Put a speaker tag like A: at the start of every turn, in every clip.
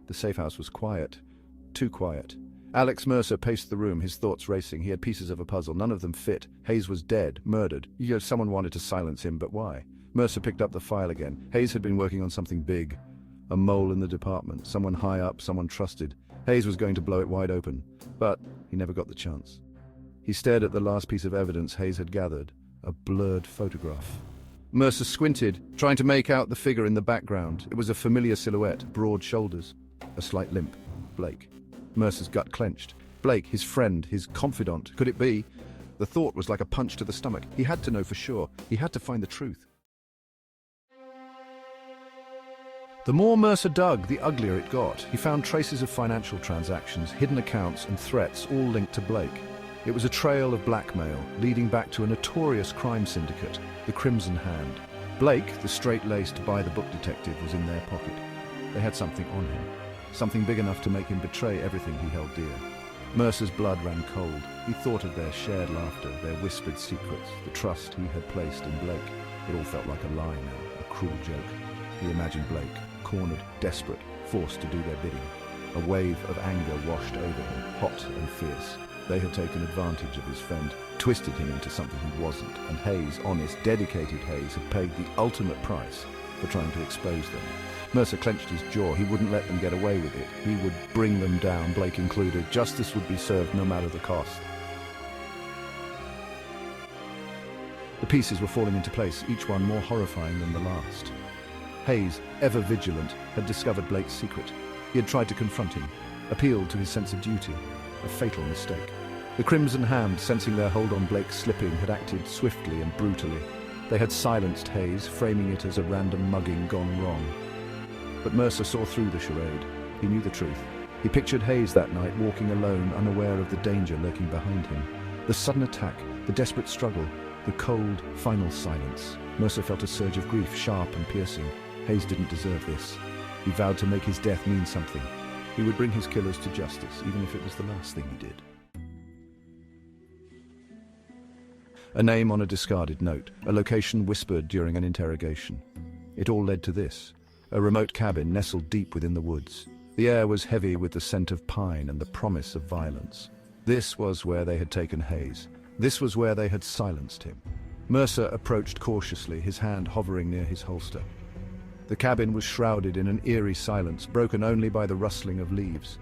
A: The safe house was quiet. Too quiet. Alex Mercer paced the room, his thoughts racing. He had pieces of a puzzle. None of them fit. Hayes was dead, murdered. Someone wanted to silence him, but why? Mercer picked up the file again. Hayes had been working on something big. A mole in the department. Someone high up, someone trusted. Hayes was going to blow it wide open, but he never got the chance. He stared at the last piece of evidence Hayes had gathered, a blurred photograph. Mercer squinted, trying to make out the figure in the background. It was a familiar silhouette, broad shoulders, a slight limp. Blake. Mercer's gut clenched. Blake, his friend, his confidant. Could it be? The thought was like a punch to the stomach. He had to know for sure. He had to find the truth. The more Mercer dug, the uglier it got. He found traces of financial transactions, hidden accounts, and threats, all linked to Blake. It was a trail of blackmail, leading back to a notorious crime syndicate, the Crimson Hand. Blake, the straight-laced by-the-book detective, was in their pocket. They had something on him, something big enough to make him betray everything he held dear. Mercer's blood ran cold. He thought of their shared laughter, their whispered secrets, the trust he had placed in Blake. It all felt like a lie now, a cruel joke. He imagined Blake, cornered, desperate, forced to do their bidding. A wave of anger washed over him, hot and fierce. They had taken advantage of his friend, twisted him into something he wasn't, and Hayes, honest, dedicated Hayes, had paid the ultimate price for trying to expose them. Mercer clenched his jaw. He wouldn't let them get away with it. He would bring them down, Blake included. Justice would be served no matter the cost. The pieces were falling into place, each one more horrifying than the last. Hayes, ever vigilant, had discovered Blake's secret. He had tried to confront him, appealed to his sense of duty. A fatal mistake. The Crimson Hand, sensing their hold on Blake slipping, had acted swiftly and brutally. They had silenced Hayes, framing it as a random mugging gone wrong. But Mercer saw through the charade. He knew the truth. He pictured Hayes that night, walking alone, unaware of the danger lurking behind him. The sudden attack, the desperate struggle, the cold, final silence. Mercer felt a surge of grief, sharp and piercing. Hayes didn't deserve this. He vowed to make his death mean something. He would bring his killers to justice, even if it was the last thing he did. A name on a discarded note, a location whispered during an interrogation. It all led to this. A remote cabin nestled deep within the woods. The air was heavy with the scent of pine and the promise of violence. This was where they had taken Hayes. This was where they had silenced him. Mercer approached cautiously, his hand hovering near his holster. The cabin was shrouded in an eerie silence, broken only by the rustling of leaves.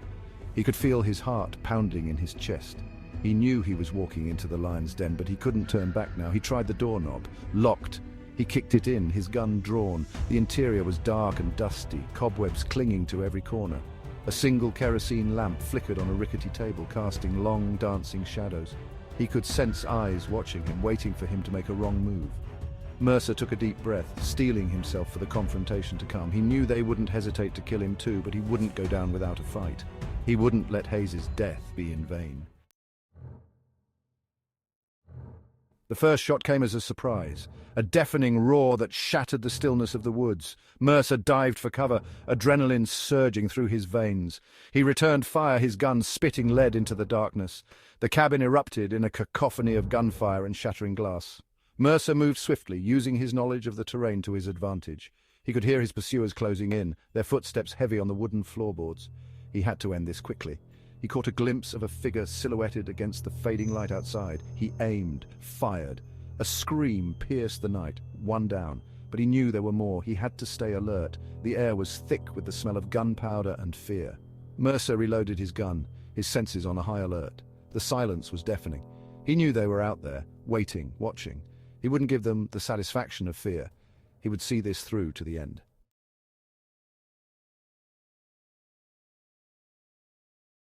A: He could feel his heart pounding in his chest. He knew he was walking into the lion's den, but he couldn't turn back now. He tried the doorknob, locked. He kicked it in, his gun drawn. The interior was dark and dusty, cobwebs clinging to every corner. A single kerosene lamp flickered on a rickety table, casting long, dancing shadows. He could sense eyes watching him, waiting for him to make a wrong move. Mercer took a deep breath, steeling himself for the confrontation to come. He knew they wouldn't hesitate to kill him too, but he wouldn't go down without a fight. He wouldn't let Hayes' death be in vain. The first shot came as a surprise, a deafening roar that shattered the stillness of the woods. Mercer dived for cover, adrenaline surging through his veins. He returned fire, his gun spitting lead into the darkness. The cabin erupted in a cacophony of gunfire and shattering glass. Mercer moved swiftly, using his knowledge of the terrain to his advantage. He could hear his pursuers closing in, their footsteps heavy on the wooden floorboards. He had to end this quickly. He caught a glimpse of a figure silhouetted against the fading light outside. He aimed, fired. A scream pierced the night, one down. But he knew there were more. He had to stay alert. The air was thick with the smell of gunpowder and fear. Mercer reloaded his gun, his senses on a high alert. The silence was deafening. He knew they were out there, waiting, watching. He wouldn't give them the satisfaction of fear. He would see this through to the end.